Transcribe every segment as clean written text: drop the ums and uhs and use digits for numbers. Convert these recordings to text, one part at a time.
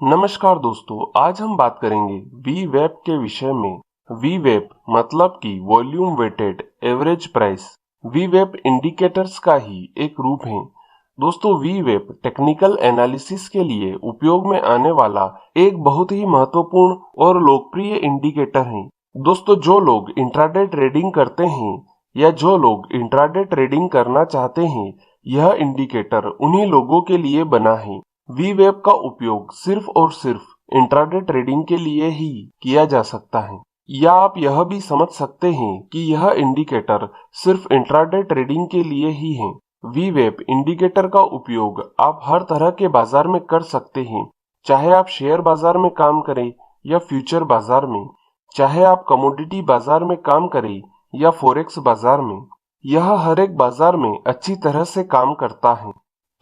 नमस्कार दोस्तों, आज हम बात करेंगे वी वेब के विषय में। वी वेब मतलब कि वॉल्यूम वेटेड एवरेज प्राइस। वी वेब इंडिकेटर्स का ही एक रूप है। दोस्तों, वी वेब टेक्निकल एनालिसिस के लिए उपयोग में आने वाला एक बहुत ही महत्वपूर्ण और लोकप्रिय इंडिकेटर है। दोस्तों, जो लोग इंट्राडे ट्रेडिंग करते हैं या जो लोग इंट्राडे ट्रेडिंग करना चाहते हैं, यह इंडिकेटर उन्हीं लोगों के लिए बना है। वी वेब का उपयोग सिर्फ और सिर्फ इंट्राडे ट्रेडिंग के लिए ही किया जा सकता है, या आप यह भी समझ सकते हैं कि यह इंडिकेटर सिर्फ इंट्राडे ट्रेडिंग के लिए ही है। वी वेब इंडिकेटर का उपयोग आप हर तरह के बाजार में कर सकते हैं, चाहे आप शेयर बाजार में काम करें या फ्यूचर बाजार में, चाहे आप कमोडिटी बाजार में काम करें या फॉरेक्स बाजार में। यह हर एक बाजार में अच्छी तरह से काम करता है।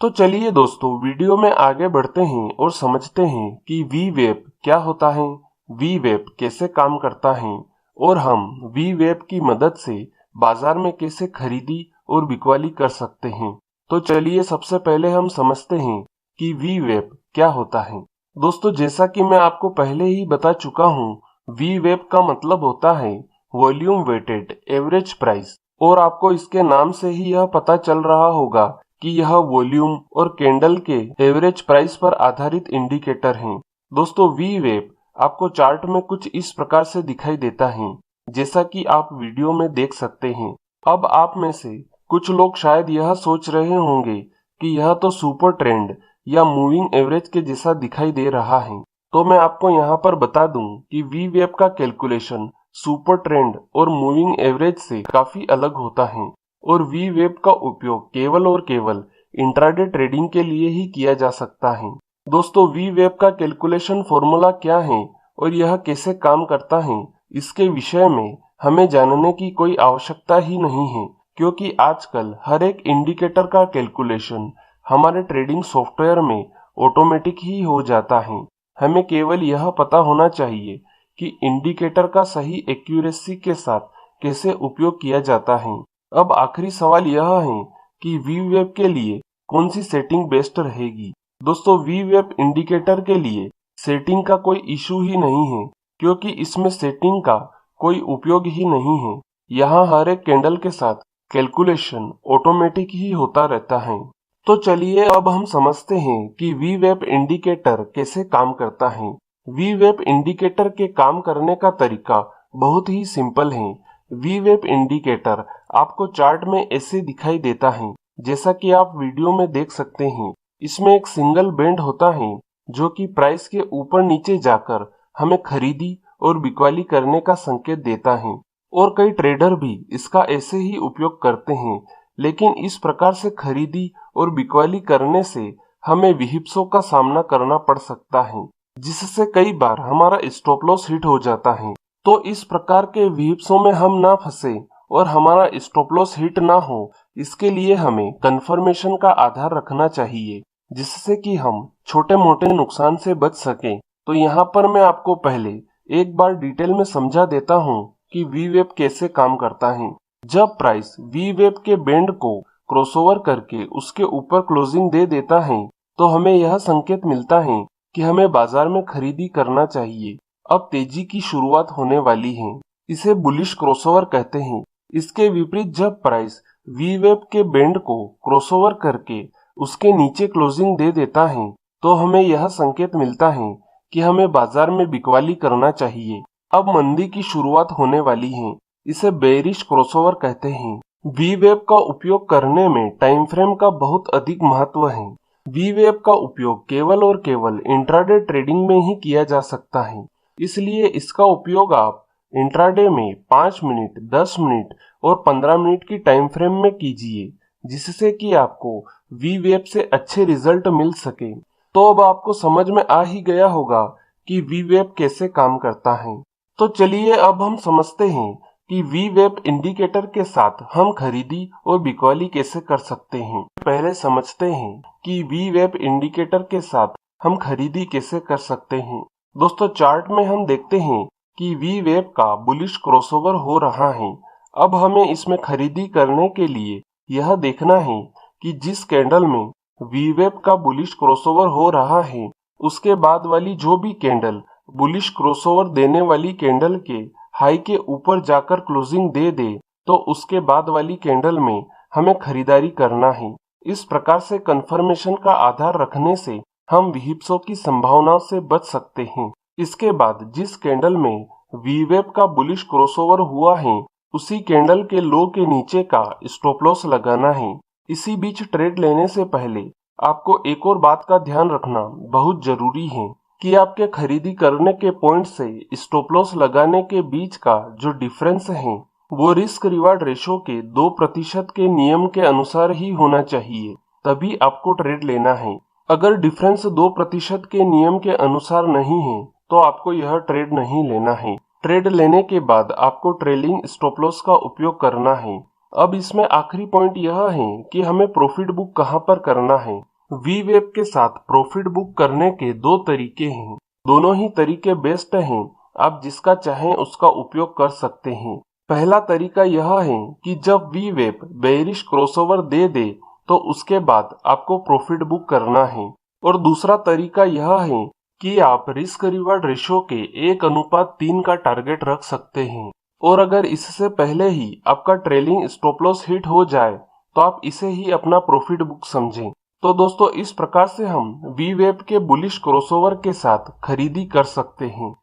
तो चलिए दोस्तों, वीडियो में आगे बढ़ते हैं और समझते हैं कि वी वेब क्या होता है, वी वेब कैसे काम करता है और हम वी वेब की मदद से बाजार में कैसे खरीदी और बिकवाली कर सकते हैं। तो चलिए सबसे पहले हम समझते हैं कि वी वेब क्या होता है। दोस्तों, जैसा कि मैं आपको पहले ही बता चुका हूँ, वी वेब का मतलब होता है वॉल्यूम वेटेड एवरेज प्राइस, और आपको इसके नाम से ही यह पता चल रहा होगा कि यह वॉल्यूम और कैंडल के एवरेज प्राइस पर आधारित इंडिकेटर है। दोस्तों, वी वेब आपको चार्ट में कुछ इस प्रकार से दिखाई देता है, जैसा कि आप वीडियो में देख सकते हैं। अब आप में से कुछ लोग शायद यह सोच रहे होंगे कि यह तो सुपर ट्रेंड या मूविंग एवरेज के जैसा दिखाई दे रहा है। तो मैं आपको यहाँ पर बता दूं कि वी वेब का कैलकुलेशन सुपर ट्रेंड और मूविंग एवरेज से काफी अलग होता है, और वी वेब का उपयोग केवल और केवल इंट्राडे ट्रेडिंग के लिए ही किया जा सकता है। दोस्तों, वी वेब का कैलकुलेशन फॉर्मूला क्या है और यह कैसे काम करता है, इसके विषय में हमें जानने की कोई आवश्यकता ही नहीं है, क्योंकि आजकल हर एक इंडिकेटर का कैलकुलेशन हमारे ट्रेडिंग सॉफ्टवेयर में ऑटोमेटिक ही हो जाता है। हमें केवल यह पता होना चाहिए कि इंडिकेटर का सही एक्यूरेसी के साथ कैसे उपयोग किया जाता है। अब आखिरी सवाल यह है कि वी वेब के लिए कौन सी सेटिंग बेस्ट रहेगी। दोस्तों, वी वेब इंडिकेटर के लिए सेटिंग का कोई इशू ही नहीं है, क्योंकि इसमें सेटिंग का कोई उपयोग ही नहीं है। यहाँ हर एक कैंडल के साथ कैलकुलेशन ऑटोमेटिक ही होता रहता है। तो चलिए अब हम समझते हैं कि वी वेब इंडिकेटर कैसे काम करता है। वी वेब इंडिकेटर के काम करने का तरीका बहुत ही सिंपल है। वी वेब इंडिकेटर आपको चार्ट में ऐसे दिखाई देता है, जैसा कि आप वीडियो में देख सकते हैं। इसमें एक सिंगल बैंड होता है जो कि प्राइस के ऊपर नीचे जाकर हमें खरीदी और बिकवाली करने का संकेत देता है, और कई ट्रेडर भी इसका ऐसे ही उपयोग करते हैं। लेकिन इस प्रकार से खरीदी और बिकवाली करने से हमें विहिप्सों का सामना करना पड़ सकता है, जिससे कई बार हमारा स्टॉप लॉस हिट हो जाता है। तो इस प्रकार के विहिप्सों में हम ना फंसे और हमारा स्टॉप लॉस हिट ना हो, इसके लिए हमें कंफर्मेशन का आधार रखना चाहिए, जिससे कि हम छोटे मोटे नुकसान से बच सकें। तो यहाँ पर मैं आपको पहले एक बार डिटेल में समझा देता हूँ कि वी वेब कैसे काम करता है। जब प्राइस वी वेब के बैंड को क्रॉसओवर करके उसके ऊपर क्लोजिंग दे देता है, तो हमें यह संकेत मिलता है कि हमें बाजार में खरीदी करना चाहिए। अब तेजी की शुरुआत होने वाली है। इसे बुलिश क्रॉसओवर कहते हैं। इसके विपरीत जब प्राइस वी वेब के बैंड को क्रॉसओवर करके उसके नीचे क्लोजिंग दे देता है, तो हमें यह संकेत मिलता है कि हमें बाजार में बिकवाली करना चाहिए। अब मंदी की शुरुआत होने वाली है। इसे बेयरिश क्रॉसओवर कहते हैं। वी वेब का उपयोग करने में टाइम फ्रेम का बहुत अधिक महत्व है। वी वेब का उपयोग केवल और केवल इंट्राडे ट्रेडिंग में ही किया जा सकता है, इसलिए इसका उपयोग आप इंट्राडे में 5 मिनट, 10 मिनट और 15 मिनट की टाइम फ्रेम में कीजिए, जिससे कि आपको वी वेब से अच्छे रिजल्ट मिल सके। तो अब आपको समझ में आ ही गया होगा कि वी वेब कैसे काम करता है। तो चलिए अब हम समझते हैं कि वी वेब इंडिकेटर के साथ हम खरीदी और बिकवाली कैसे कर सकते हैं। पहले समझते हैं कि वी वेब इंडिकेटर के साथ हम खरीदी कैसे कर सकते हैं। दोस्तों, चार्ट में हम देखते हैं कि वी वेब का बुलिश क्रॉसओवर हो रहा है। अब हमें इसमें खरीदी करने के लिए यह देखना है कि जिस कैंडल में वी वेब का बुलिश क्रॉसओवर हो रहा है, उसके बाद वाली जो भी कैंडल बुलिश क्रॉसओवर देने वाली कैंडल के हाई के ऊपर जाकर क्लोजिंग दे दे, तो उसके बाद वाली कैंडल में हमें खरीदारी करना है। इस प्रकार से कंफर्मेशन का आधार रखने से हम विहिप्सों की संभावनाओं से बच सकते हैं। इसके बाद जिस कैंडल में वीवेप का बुलिश क्रॉसओवर हुआ है, उसी कैंडल के लो के नीचे का स्टॉप लॉस लगाना है। इसी बीच ट्रेड लेने से पहले आपको एक और बात का ध्यान रखना बहुत जरूरी है कि आपके खरीदी करने के पॉइंट से स्टॉप लॉस लगाने के बीच का जो डिफरेंस है वो रिस्क रिवार्ड रेशो के 2% के नियम के अनुसार ही होना चाहिए, तभी आपको ट्रेड लेना है। अगर डिफरेंस 2% के नियम के अनुसार नहीं है तो आपको यह ट्रेड नहीं लेना है। ट्रेड लेने के बाद आपको ट्रेलिंग स्टॉप लॉस का उपयोग करना है। अब इसमें आखिरी पॉइंट यह है कि हमें प्रॉफिट बुक कहां पर करना है। वीवेप के साथ प्रॉफिट बुक करने के 2 तरीके हैं, दोनों ही तरीके बेस्ट हैं। आप जिसका चाहें उसका उपयोग कर सकते हैं। पहला तरीका यह है कि जब वीवेप बेयरिश क्रॉसओवर दे दे तो उसके बाद आपको प्रॉफिट बुक करना है। और दूसरा तरीका यह है कि आप रिस्क रिवार्ड रेशो के 1:3 का टारगेट रख सकते हैं, और अगर इससे पहले ही आपका ट्रेलिंग स्टॉप लॉस हिट हो जाए तो आप इसे ही अपना प्रॉफिट बुक समझें। तो दोस्तों, इस प्रकार से हम वीवेप के बुलिश क्रॉसओवर के साथ खरीदी कर सकते हैं।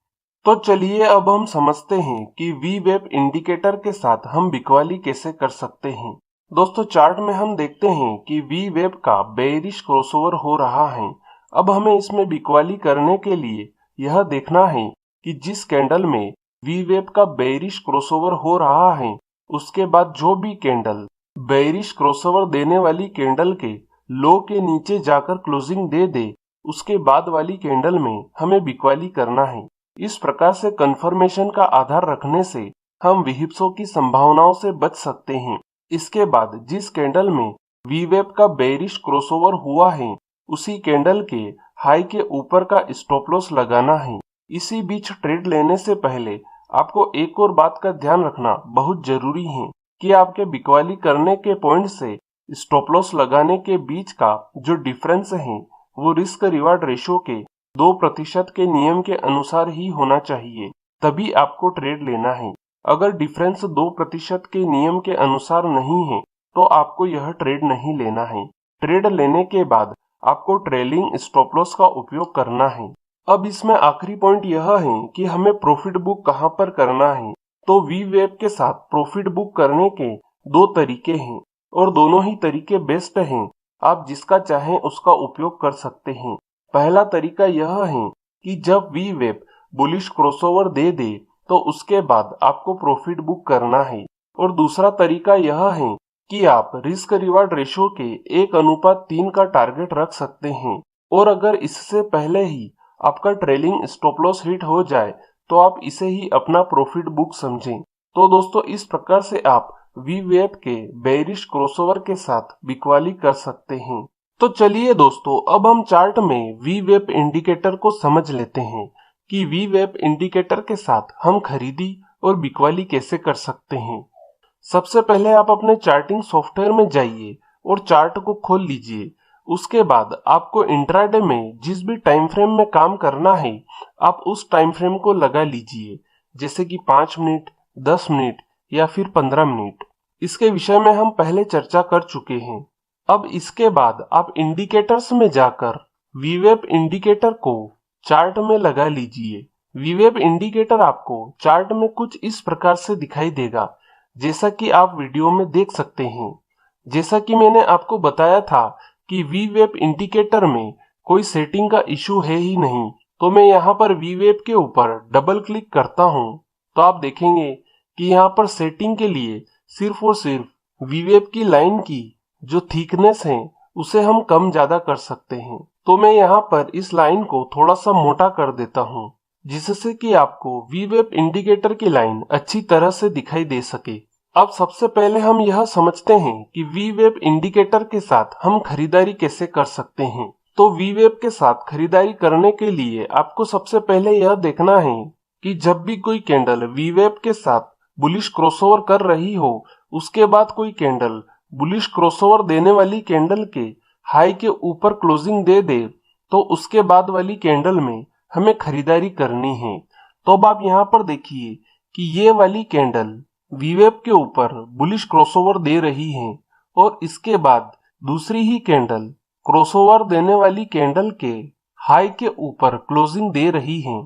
तो चलिए अब हम समझते हैं कि वीवेप इंडिकेटर के साथ हम बिकवाली कैसे कर सकते हैं। दोस्तों, चार्ट में हम देखते हैं कि वीवेप का बेयरिश क्रॉसओवर हो रहा है। अब हमें इसमें बिकवाली करने के लिए यह देखना है कि जिस कैंडल में वीवेप का बेयरिश क्रॉसओवर हो रहा है, उसके बाद जो भी कैंडल बेयरिश क्रॉसओवर देने वाली कैंडल के लो के नीचे जाकर क्लोजिंग दे दे, उसके बाद वाली कैंडल में हमें बिकवाली करना है। इस प्रकार से कंफर्मेशन का आधार रखने से हम विहिप्सों की संभावनाओं से बच सकते हैं। इसके बाद जिस कैंडल में वीवेप का बेयरिश क्रॉसओवर हुआ है, उसी कैंडल के हाई के ऊपर का स्टॉप लॉस लगाना है। इसी बीच ट्रेड लेने से पहले आपको एक और बात का ध्यान रखना बहुत जरूरी है कि आपके बिकवाली करने के पॉइंट से स्टॉप लॉस लगाने के बीच का जो डिफरेंस है वो रिस्क रिवार्ड रेशो के 2% के नियम के अनुसार ही होना चाहिए, तभी आपको ट्रेड लेना है। अगर डिफरेंस 2% के नियम के अनुसार नहीं है तो आपको यह ट्रेड नहीं लेना है। ट्रेड लेने के बाद आपको ट्रेलिंग स्टॉप लॉस का उपयोग करना है। अब इसमें आखिरी पॉइंट यह है कि हमें प्रॉफिट बुक कहां पर करना है। तो वीवेप के साथ प्रॉफिट बुक करने के 2 तरीके हैं, और दोनों ही तरीके बेस्ट हैं। आप जिसका चाहें उसका उपयोग कर सकते हैं। पहला तरीका यह है कि जब वीवेप बुलिश क्रॉसओवर दे दे तो उसके बाद आपको प्रॉफिट बुक करना है। और दूसरा तरीका यह है कि आप रिस्क रिवार्ड रेशो के 1:3 का टारगेट रख सकते हैं, और अगर इससे पहले ही आपका ट्रेलिंग स्टॉप लॉस हिट हो जाए तो आप इसे ही अपना प्रॉफिट बुक समझें। तो दोस्तों, इस प्रकार से आप वीवेप के बेयरिश क्रॉसओवर के साथ बिकवाली कर सकते हैं। तो चलिए दोस्तों, अब हम चार्ट में वीवेप इंडिकेटर को समझ लेते हैं कि वीवेप इंडिकेटर के साथ हम खरीदी और बिकवाली कैसे कर सकते हैं। सबसे पहले आप अपने चार्टिंग सॉफ्टवेयर में जाइए और चार्ट को खोल लीजिए। उसके बाद आपको इंट्राडे में जिस भी टाइम फ्रेम में काम करना है, आप उस टाइम फ्रेम को लगा लीजिए, जैसे कि 5 मिनट, 10 मिनट या फिर 15 मिनट। इसके विषय में हम पहले चर्चा कर चुके हैं। अब इसके बाद आप इंडिकेटर्स में जाकर वीवेप इंडिकेटर को चार्ट में लगा लीजिए। वीवेप इंडिकेटर आपको चार्ट में कुछ इस प्रकार से दिखाई देगा, जैसा कि आप वीडियो में देख सकते हैं। जैसा कि मैंने आपको बताया था कि वीवेप इंडिकेटर में कोई सेटिंग का इशू है ही नहीं, तो मैं यहाँ पर वीवेप के ऊपर डबल क्लिक करता हूँ तो आप देखेंगे कि यहाँ पर सेटिंग के लिए सिर्फ और सिर्फ वीवेप की लाइन की जो थिकनेस है उसे हम कम ज्यादा कर सकते हैं। तो मैं यहाँ पर इस लाइन को थोड़ा सा मोटा कर देता हूँ, जिससे कि आपको वीवेप इंडिकेटर की लाइन अच्छी तरह से दिखाई दे सके। अब सबसे पहले हम यह समझते हैं कि वीवेप इंडिकेटर के साथ हम खरीदारी कैसे कर सकते हैं। तो वीवेप के साथ खरीदारी करने के लिए आपको सबसे पहले यह देखना है कि जब भी कोई कैंडल वीवेप के साथ बुलिश क्रॉसओवर कर रही हो, उसके बाद कोई कैंडल बुलिश क्रॉसओवर देने वाली कैंडल के हाई के ऊपर क्लोजिंग दे दे, तो उसके बाद वाली कैंडल में हमें खरीदारी करनी है। तो अब आप यहाँ पर देखिए कि ये वाली कैंडल वीवेप के ऊपर बुलिश क्रॉसओवर दे रही है और इसके बाद दूसरी ही कैंडल क्रॉसओवर देने वाली कैंडल के हाई के ऊपर क्लोजिंग दे रही है।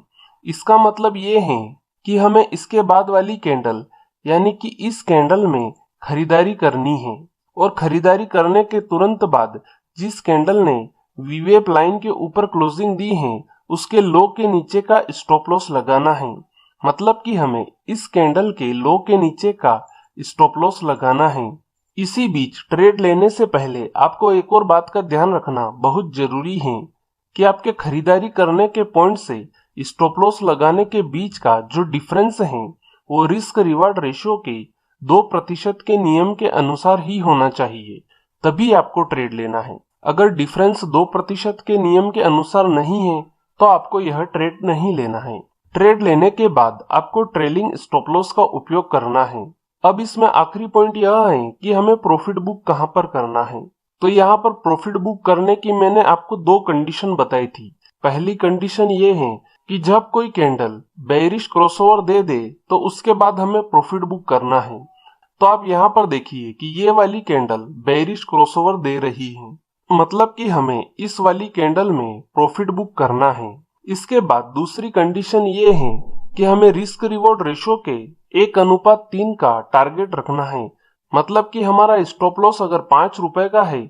इसका मतलब ये है कि हमें इसके बाद वाली कैंडल यानी कि इस कैंडल में खरीदारी करनी है और खरीदारी करने के तुरंत बाद जिस कैंडल ने वीवेप लाइन के ऊपर क्लोजिंग दी है उसके लो के नीचे का स्टॉप लॉस लगाना है। मतलब कि हमें इस कैंडल के लो के नीचे का स्टॉप लॉस लगाना है। इसी बीच ट्रेड लेने से पहले आपको एक और बात का ध्यान रखना बहुत जरूरी है कि आपके खरीदारी करने के पॉइंट से स्टॉप लॉस लगाने के बीच का जो डिफरेंस है वो रिस्क रिवार्ड रेशियो के 2% के नियम के अनुसार ही होना चाहिए, तभी आपको ट्रेड लेना है। अगर डिफरेंस 2% के नियम के अनुसार नहीं है तो आपको यह ट्रेड नहीं लेना है। ट्रेड लेने के बाद आपको ट्रेलिंग स्टॉप लॉस का उपयोग करना है। अब इसमें आखिरी पॉइंट यह है कि हमें प्रॉफिट बुक कहां पर करना है। तो यहाँ पर प्रॉफिट बुक करने की मैंने आपको 2 कंडीशन बताई थी। पहली कंडीशन ये है कि जब कोई कैंडल बेयरिश क्रॉसओवर दे दे तो उसके बाद हमें प्रॉफिट बुक करना है। तो आप यहाँ पर देखिए कि ये वाली कैंडल बेयरिश क्रॉसओवर दे रही है, मतलब कि हमें इस वाली कैंडल में प्रॉफिट बुक करना है। इसके बाद दूसरी कंडीशन ये है कि हमें रिस्क रिवॉर्ड रेशो के 1:3 का टारगेट रखना है। मतलब कि हमारा स्टॉप लॉस अगर 5 रुपए का है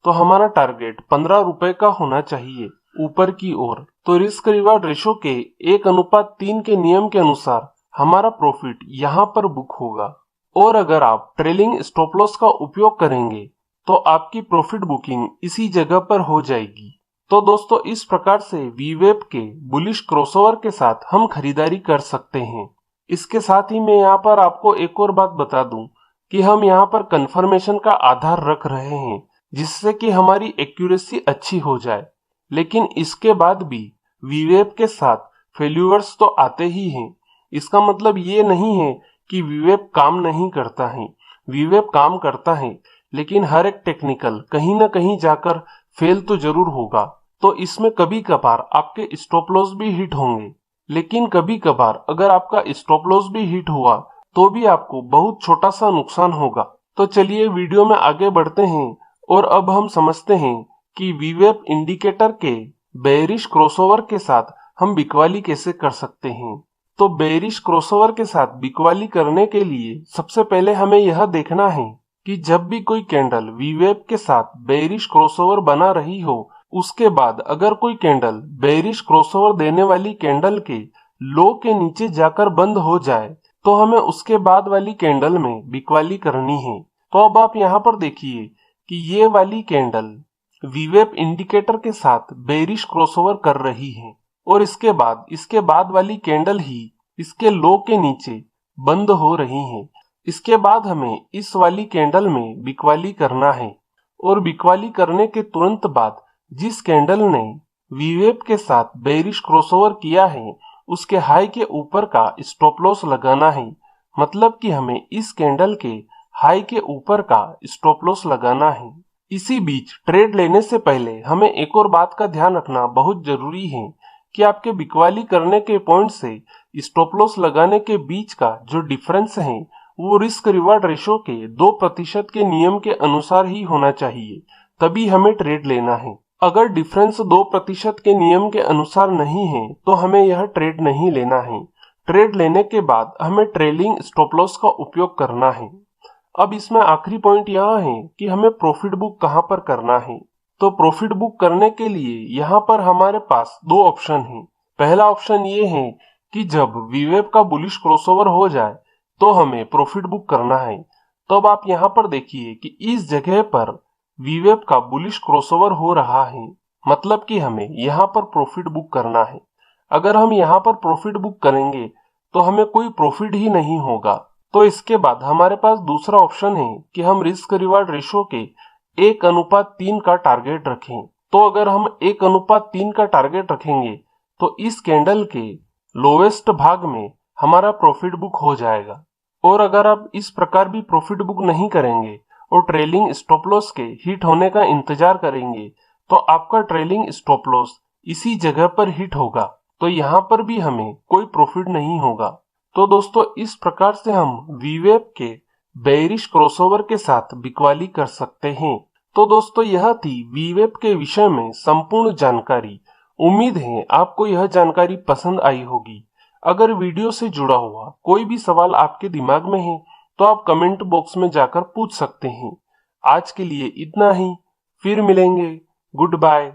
तो हमारा टारगेट 15 रुपए का होना चाहिए ऊपर की ओर। तो रिस्क रिवॉर्ड रेशो के 1:3 के नियम के अनुसार हमारा प्रॉफिट यहाँ पर बुक होगा। और अगर आप ट्रेलिंग स्टॉप लॉस का उपयोग करेंगे तो आपकी प्रॉफिट बुकिंग इसी जगह पर हो जाएगी। तो दोस्तों इस प्रकार से वीवेप के बुलिश क्रॉसओवर के साथ हम खरीदारी कर सकते हैं। इसके साथ ही मैं यहाँ पर आपको एक और बात बता दूं कि हम यहाँ पर कंफर्मेशन का आधार रख रहे हैं जिससे कि हमारी एक्यूरेसी अच्छी हो जाए। लेकिन इसके बाद भी वीवेप के साथ फेल्यूअर्स तो आते ही हैं। इसका मतलब ये नहीं है कि वीवेप काम नहीं करता है। वीवेप काम करता है, लेकिन हर एक टेक्निकल कहीं ना कहीं जाकर फेल तो जरूर होगा। तो इसमें कभी कभार आपके स्टॉप लॉस भी हिट होंगे, लेकिन कभी कभार अगर आपका स्टॉप लॉस भी हिट हुआ तो भी आपको बहुत छोटा सा नुकसान होगा। तो चलिए वीडियो में आगे बढ़ते हैं और अब हम समझते हैं कि वीवेप इंडिकेटर के बेयरिश क्रॉसओवर के साथ हम बिकवाली कैसे कर सकते हैं। तो बेयरिश क्रॉसओवर के साथ बिकवाली करने के लिए सबसे पहले हमें यह देखना है कि जब भी कोई कैंडल वीवेप के साथ बेयरिश क्रॉसओवर बना रही हो उसके बाद अगर कोई कैंडल बेयरिश क्रॉसओवर देने वाली कैंडल के लो के नीचे जाकर बंद हो जाए तो हमें उसके बाद वाली कैंडल में बिकवाली करनी है। तो अब आप यहाँ पर देखिए कि ये वाली कैंडल वीवेप इंडिकेटर के साथ बेयरिश क्रॉसओवर कर रही है और इसके बाद वाली कैंडल ही इसके लो के नीचे बंद हो रही है। इसके बाद हमें इस वाली कैंडल में बिकवाली करना है और बिकवाली करने के तुरंत बाद जिस कैंडल ने वीवेप के साथ बेयरिश क्रॉसओवर किया है उसके हाई के ऊपर का स्टॉप लॉस लगाना है। मतलब कि हमें इस कैंडल के हाई के ऊपर का स्टॉप लॉस लगाना है। इसी बीच ट्रेड लेने से पहले हमें एक और बात का ध्यान रखना बहुत जरूरी है कि आपके बिकवाली करने के पॉइंट से स्टॉप लॉस लगाने के बीच का जो डिफरेंस है वो रिस्क रिवार्ड रेशो के 2% के नियम के अनुसार ही होना चाहिए, तभी हमें ट्रेड लेना है। अगर डिफरेंस 2% के नियम के अनुसार नहीं है तो हमें यह ट्रेड नहीं लेना है। ट्रेड लेने के बाद हमें ट्रेलिंग स्टॉप लॉस का उपयोग करना है। अब इसमें आखिरी पॉइंट यह है कि हमें प्रॉफिट बुक कहां पर करना है। तो प्रॉफिट बुक करने के लिए यहाँ पर हमारे पास 2 ऑप्शन हैं। पहला ऑप्शन ये है कि जब वीवेप का बुलिश क्रॉसओवर हो जाए तो हमें प्रॉफिट बुक करना है। तो अब आप यहाँ पर देखिए कि इस जगह पर वीवेप का बुलिश क्रॉसओवर हो रहा है, मतलब कि हमें यहाँ पर प्रॉफिट बुक करना है। अगर हम यहाँ पर प्रॉफिट बुक करेंगे तो हमें कोई प्रॉफिट ही नहीं होगा। तो इसके बाद हमारे पास दूसरा ऑप्शन है कि हम रिस्क रिवार्ड रेशो के 1:3 का टारगेट रखें। तो अगर हम 1:3 का टारगेट रखेंगे तो इस कैंडल के लोवेस्ट भाग में हमारा प्रॉफिट बुक हो जाएगा। और अगर आप इस प्रकार भी प्रॉफिट बुक नहीं करेंगे और ट्रेलिंग स्टॉप लॉस के हिट होने का इंतजार करेंगे तो आपका ट्रेलिंग स्टॉप लॉस इसी जगह पर हिट होगा तो यहाँ पर भी हमें कोई प्रॉफिट नहीं होगा। तो दोस्तों इस प्रकार से हम वीवेब के बेयरिश क्रॉसओवर के साथ बिकवाली कर सकते हैं। तो दोस्तों यह थी वीवेब के विषय में संपूर्ण जानकारी। उम्मीद है आपको यह जानकारी पसंद आई होगी। अगर वीडियो से जुड़ा हुआ कोई भी सवाल आपके दिमाग में है तो आप कमेंट बॉक्स में जाकर पूछ सकते हैं। आज के लिए इतना ही, फिर मिलेंगे। Good bye.